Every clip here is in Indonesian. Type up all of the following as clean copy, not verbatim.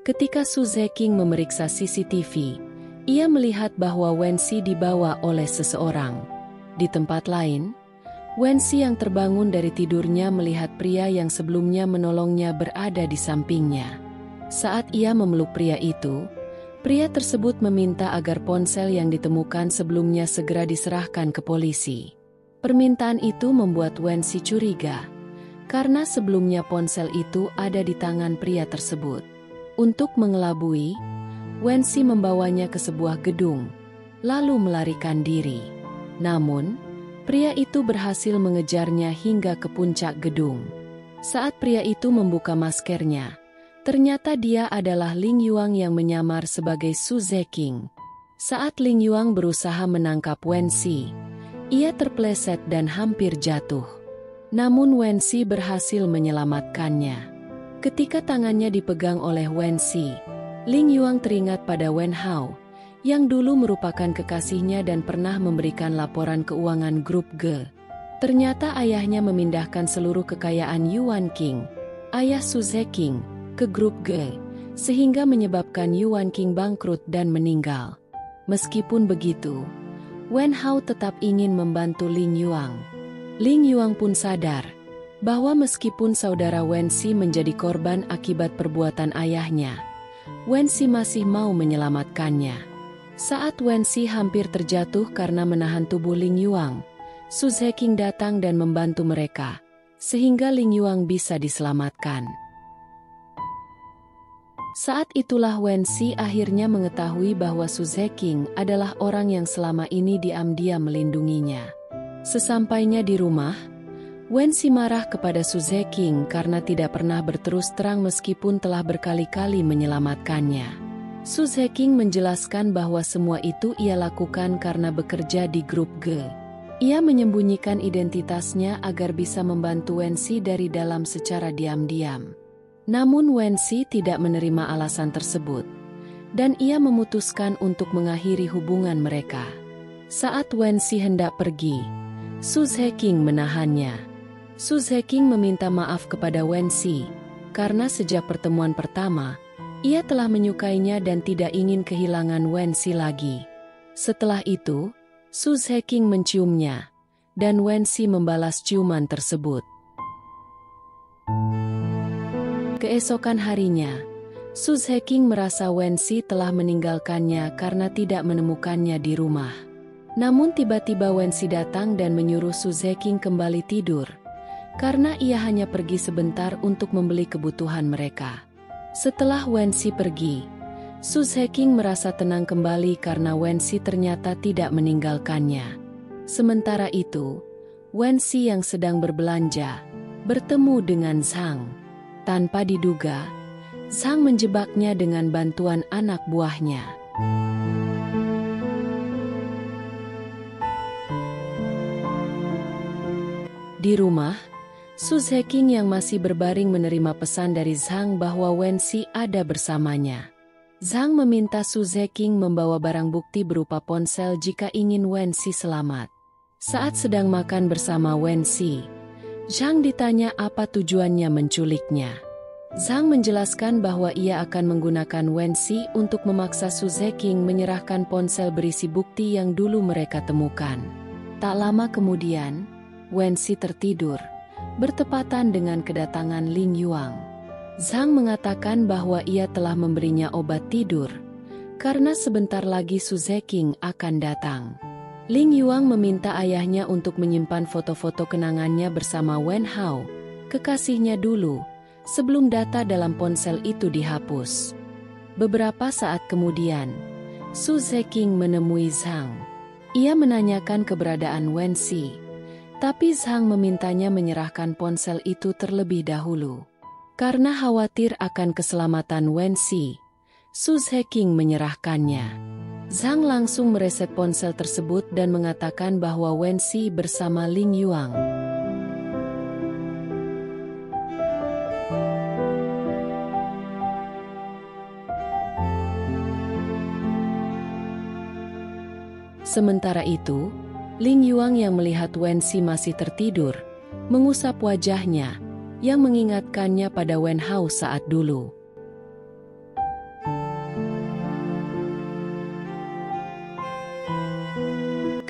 Ketika Su Zeking memeriksa CCTV, ia melihat bahwa Wensi dibawa oleh seseorang. Di tempat lain, Wensi yang terbangun dari tidurnya melihat pria yang sebelumnya menolongnya berada di sampingnya. Saat ia memeluk pria itu, pria tersebut meminta agar ponsel yang ditemukan sebelumnya segera diserahkan ke polisi. Permintaan itu membuat Wensi curiga, karena sebelumnya ponsel itu ada di tangan pria tersebut. Untuk mengelabui, Wensi membawanya ke sebuah gedung, lalu melarikan diri. Namun, pria itu berhasil mengejarnya hingga ke puncak gedung. Saat pria itu membuka maskernya, ternyata dia adalah Ling Yuang yang menyamar sebagai Su Zeking. Saat Ling Yuang berusaha menangkap Wensi, ia terpeleset dan hampir jatuh. Namun Wensi berhasil menyelamatkannya. Ketika tangannya dipegang oleh Wensi, Ling Yuang teringat pada Wen Hao, yang dulu merupakan kekasihnya dan pernah memberikan laporan keuangan grup G. Ternyata ayahnya memindahkan seluruh kekayaan Yuan King, ayah Su Zeking, ke grup G, sehingga menyebabkan Yuan King bangkrut dan meninggal. Meskipun begitu, Wen Hao tetap ingin membantu Ling Yuang. Ling Yuang pun sadar bahwa meskipun saudara Wensi menjadi korban akibat perbuatan ayahnya, Wensi masih mau menyelamatkannya. Saat Wensi hampir terjatuh karena menahan tubuh Ling Yuang, Su Zeking datang dan membantu mereka, sehingga Ling Yuang bisa diselamatkan. Saat itulah Wensi akhirnya mengetahui bahwa Su Zeking adalah orang yang selama ini diam-diam melindunginya. Sesampainya di rumah, Wensi marah kepada Su Zeking karena tidak pernah berterus terang meskipun telah berkali-kali menyelamatkannya. Su Zeking menjelaskan bahwa semua itu ia lakukan karena bekerja di grup G. Ia menyembunyikan identitasnya agar bisa membantu Wensi dari dalam secara diam-diam. Namun Wensi tidak menerima alasan tersebut, dan ia memutuskan untuk mengakhiri hubungan mereka. Saat Wensi hendak pergi, Su Zeking menahannya. Su Zeking meminta maaf kepada Wensi, karena sejak pertemuan pertama, ia telah menyukainya dan tidak ingin kehilangan Wensi lagi. Setelah itu, Su Zeking menciumnya, dan Wensi membalas ciuman tersebut. Keesokan harinya, Su Zeking merasa Wensi telah meninggalkannya karena tidak menemukannya di rumah. Namun tiba-tiba Wensi datang dan menyuruh Su Zeking kembali tidur, karena ia hanya pergi sebentar untuk membeli kebutuhan mereka. Setelah Wensi pergi, Su Zeking merasa tenang kembali karena Wensi ternyata tidak meninggalkannya. Sementara itu, Wensi yang sedang berbelanja, bertemu dengan Zhang. Tanpa diduga, Zhang menjebaknya dengan bantuan anak buahnya. Di rumah, Su Zeking yang masih berbaring menerima pesan dari Zhang bahwa Wensi ada bersamanya. Zhang meminta Su Zeking membawa barang bukti berupa ponsel jika ingin Wensi selamat. Saat sedang makan bersama Wensi, Zhang ditanya apa tujuannya menculiknya. Zhang menjelaskan bahwa ia akan menggunakan Wensi untuk memaksa Su Zeking menyerahkan ponsel berisi bukti yang dulu mereka temukan. Tak lama kemudian, Wensi tertidur, bertepatan dengan kedatangan Ling Yuang. Zhang mengatakan bahwa ia telah memberinya obat tidur, karena sebentar lagi Su Zeking akan datang. Ling Yuang meminta ayahnya untuk menyimpan foto-foto kenangannya bersama Wen Hao, kekasihnya dulu, sebelum data dalam ponsel itu dihapus. Beberapa saat kemudian, Su Zeking menemui Zhang. Ia menanyakan keberadaan Wensi, tapi Zhang memintanya menyerahkan ponsel itu terlebih dahulu. Karena khawatir akan keselamatan Wensi, Su Zeking menyerahkannya. Zhang langsung mereset ponsel tersebut dan mengatakan bahwa Wensi bersama Ling Yuang. Sementara itu, Ling Yuang yang melihat Wensi masih tertidur, mengusap wajahnya, yang mengingatkannya pada Wen Hao saat dulu.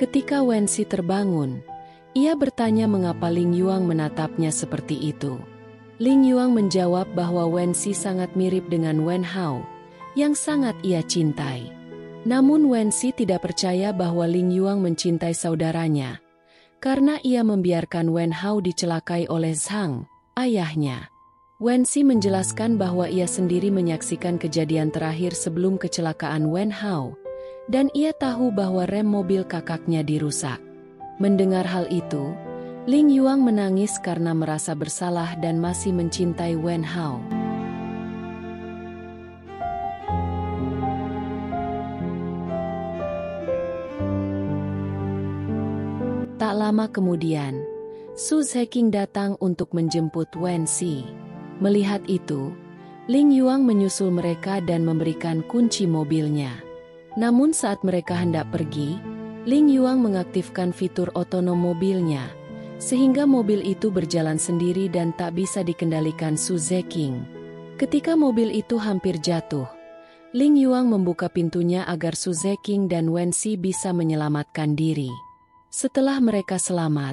Ketika Wensi terbangun, ia bertanya mengapa Ling Yuang menatapnya seperti itu. Ling Yuang menjawab bahwa Wensi sangat mirip dengan Wen Hao, yang sangat ia cintai. Namun Wensi tidak percaya bahwa Ling Yuang mencintai saudaranya, karena ia membiarkan Wen Hao dicelakai oleh Zhang, ayahnya. Wensi menjelaskan bahwa ia sendiri menyaksikan kejadian terakhir sebelum kecelakaan Wen Hao, dan ia tahu bahwa rem mobil kakaknya dirusak. Mendengar hal itu, Ling Yuang menangis karena merasa bersalah dan masih mencintai Wen Hao. Tak lama kemudian, Su Zeking datang untuk menjemput Wensi. Melihat itu, Ling Yuang menyusul mereka dan memberikan kunci mobilnya. Namun saat mereka hendak pergi, Ling Yuang mengaktifkan fitur otonom mobilnya, sehingga mobil itu berjalan sendiri dan tak bisa dikendalikan Su Zeking. Ketika mobil itu hampir jatuh, Ling Yuang membuka pintunya agar Su Zeking dan Wensi bisa menyelamatkan diri. Setelah mereka selamat,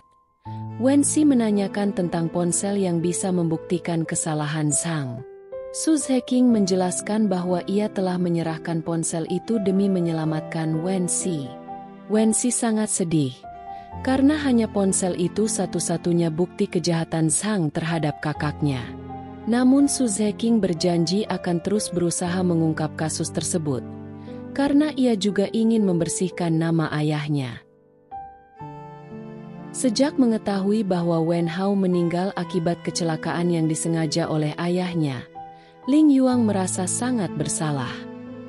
Wensi menanyakan tentang ponsel yang bisa membuktikan kesalahan Zhang. Su Zeking menjelaskan bahwa ia telah menyerahkan ponsel itu demi menyelamatkan Wensi. Wensi sangat sedih, karena hanya ponsel itu satu-satunya bukti kejahatan Zhang terhadap kakaknya. Namun Su Zeking berjanji akan terus berusaha mengungkap kasus tersebut, karena ia juga ingin membersihkan nama ayahnya. Sejak mengetahui bahwa Wen Hao meninggal akibat kecelakaan yang disengaja oleh ayahnya, Ling Yuang merasa sangat bersalah.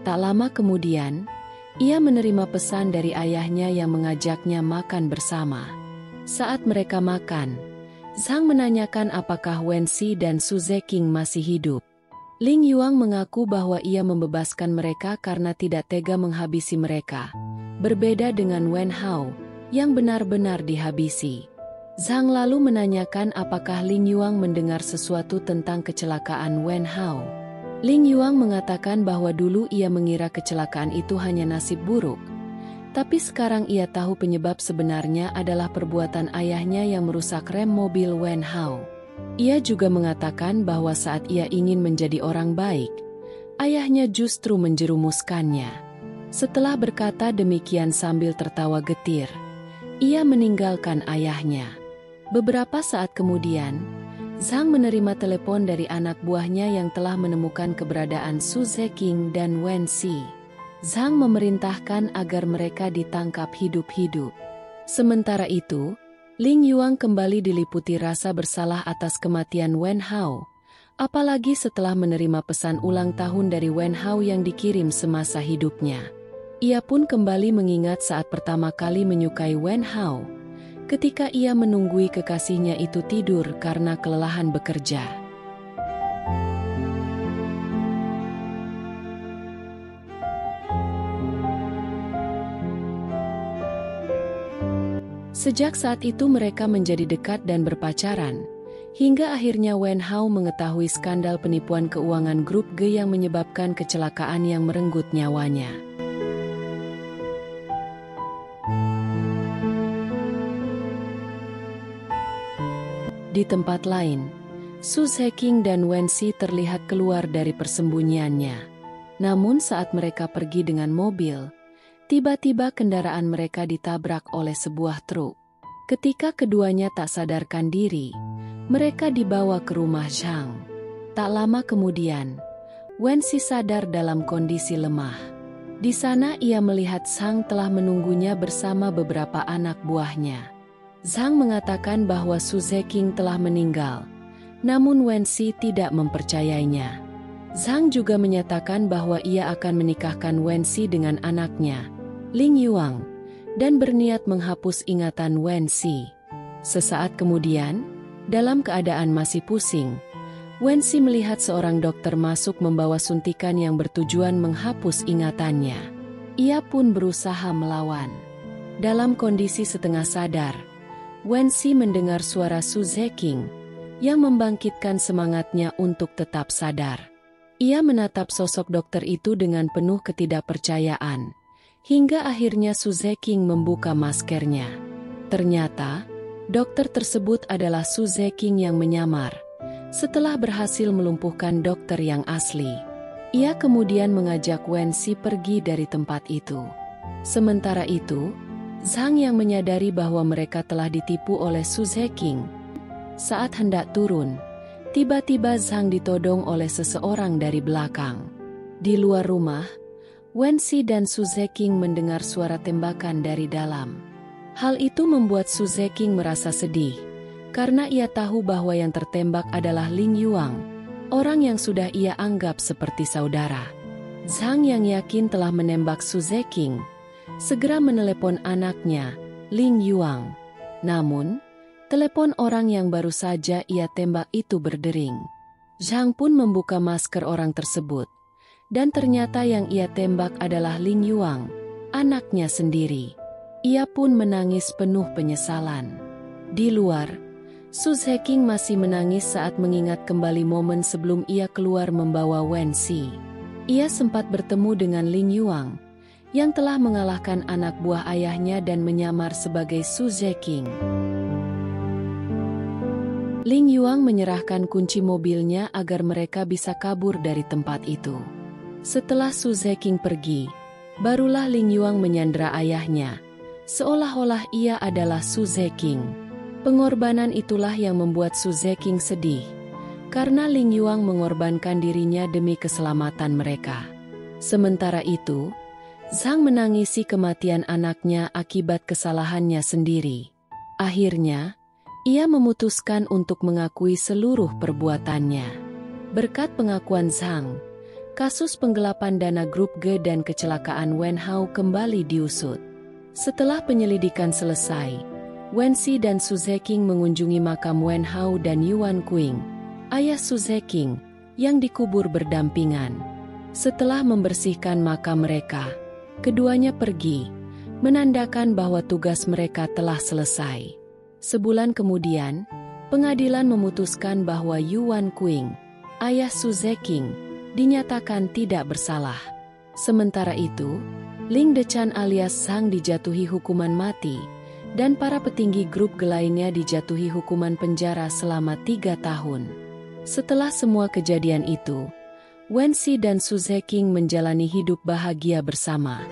Tak lama kemudian, ia menerima pesan dari ayahnya yang mengajaknya makan bersama. Saat mereka makan, Zhang menanyakan apakah Wensi dan Su Zeking masih hidup. Ling Yuang mengaku bahwa ia membebaskan mereka karena tidak tega menghabisi mereka. Berbeda dengan Wen Hao, yang benar-benar dihabisi. Zhang lalu menanyakan apakah Ling Yuang mendengar sesuatu tentang kecelakaan Wen Hao. Ling Yuang mengatakan bahwa dulu ia mengira kecelakaan itu hanya nasib buruk. Tapi sekarang ia tahu penyebab sebenarnya adalah perbuatan ayahnya yang merusak rem mobil Wen Hao. Ia juga mengatakan bahwa saat ia ingin menjadi orang baik, ayahnya justru menjerumuskannya. Setelah berkata demikian sambil tertawa getir, ia meninggalkan ayahnya. Beberapa saat kemudian, Zhang menerima telepon dari anak buahnya yang telah menemukan keberadaan Su Zeking dan Wensi. Zhang memerintahkan agar mereka ditangkap hidup-hidup. Sementara itu, Ling Yuang kembali diliputi rasa bersalah atas kematian Wen Hao, apalagi setelah menerima pesan ulang tahun dari Wen Hao yang dikirim semasa hidupnya. Ia pun kembali mengingat saat pertama kali menyukai Wen Hao, ketika ia menunggui kekasihnya itu tidur karena kelelahan bekerja. Sejak saat itu mereka menjadi dekat dan berpacaran, hingga akhirnya Wen Hao mengetahui skandal penipuan keuangan grup G yang menyebabkan kecelakaan yang merenggut nyawanya. Di tempat lain, Su Zeking dan Wensi terlihat keluar dari persembunyiannya. Namun saat mereka pergi dengan mobil, tiba-tiba kendaraan mereka ditabrak oleh sebuah truk. Ketika keduanya tak sadarkan diri, mereka dibawa ke rumah Zhang. Tak lama kemudian, Wensi sadar dalam kondisi lemah. Di sana ia melihat Zhang telah menunggunya bersama beberapa anak buahnya. Zhang mengatakan bahwa Su Zeking telah meninggal, namun Wensi tidak mempercayainya. Zhang juga menyatakan bahwa ia akan menikahkan Wensi dengan anaknya, Ling Yuang, dan berniat menghapus ingatan Wensi. Sesaat kemudian, dalam keadaan masih pusing, Wensi melihat seorang dokter masuk membawa suntikan yang bertujuan menghapus ingatannya. Ia pun berusaha melawan. Dalam kondisi setengah sadar, Wensi mendengar suara Su Zeking yang membangkitkan semangatnya untuk tetap sadar. Ia menatap sosok dokter itu dengan penuh ketidakpercayaan, hingga akhirnya Su Zeking membuka maskernya. Ternyata, dokter tersebut adalah Su Zeking yang menyamar. Setelah berhasil melumpuhkan dokter yang asli, ia kemudian mengajak Wensi pergi dari tempat itu. Sementara itu, Zhang yang menyadari bahwa mereka telah ditipu oleh Su Zeking. Saat hendak turun, tiba-tiba Zhang ditodong oleh seseorang dari belakang. Di luar rumah, Wensi dan Su Zeking mendengar suara tembakan dari dalam. Hal itu membuat Su Zeking merasa sedih, karena ia tahu bahwa yang tertembak adalah Ling Yuang, orang yang sudah ia anggap seperti saudara. Zhang yang yakin telah menembak Su Zeking, segera menelepon anaknya, Ling Yuang. Namun, telepon orang yang baru saja ia tembak itu berdering. Zhang pun membuka masker orang tersebut, dan ternyata yang ia tembak adalah Ling Yuang, anaknya sendiri. Ia pun menangis penuh penyesalan. Di luar, Su Zeking masih menangis saat mengingat kembali momen sebelum ia keluar membawa Wensi. Ia sempat bertemu dengan Ling Yuang, yang telah mengalahkan anak buah ayahnya dan menyamar sebagai Su Zeking. Ling Yuang menyerahkan kunci mobilnya agar mereka bisa kabur dari tempat itu. Setelah Su Zeking pergi, barulah Ling Yuang menyandera ayahnya, seolah-olah ia adalah Su Zeking. Pengorbanan itulah yang membuat Su Zeking sedih, karena Ling Yuang mengorbankan dirinya demi keselamatan mereka. Sementara itu, Zhang menangisi kematian anaknya akibat kesalahannya sendiri. Akhirnya, ia memutuskan untuk mengakui seluruh perbuatannya. Berkat pengakuan Zhang, kasus penggelapan dana grup G dan kecelakaan Wen Hao kembali diusut. Setelah penyelidikan selesai, Wensi dan Su Zeking mengunjungi makam Wen Hao dan Yuan Kuing, ayah Su Zeking, yang dikubur berdampingan. Setelah membersihkan makam mereka, keduanya pergi, menandakan bahwa tugas mereka telah selesai. Sebulan kemudian, pengadilan memutuskan bahwa Yuan Kuing, ayah Su Zeking, dinyatakan tidak bersalah. Sementara itu, Ling Dechan alias Zhang dijatuhi hukuman mati, dan para petinggi grup G lainnya dijatuhi hukuman penjara selama 3 tahun. Setelah semua kejadian itu, Wensi dan Su Zeking menjalani hidup bahagia bersama.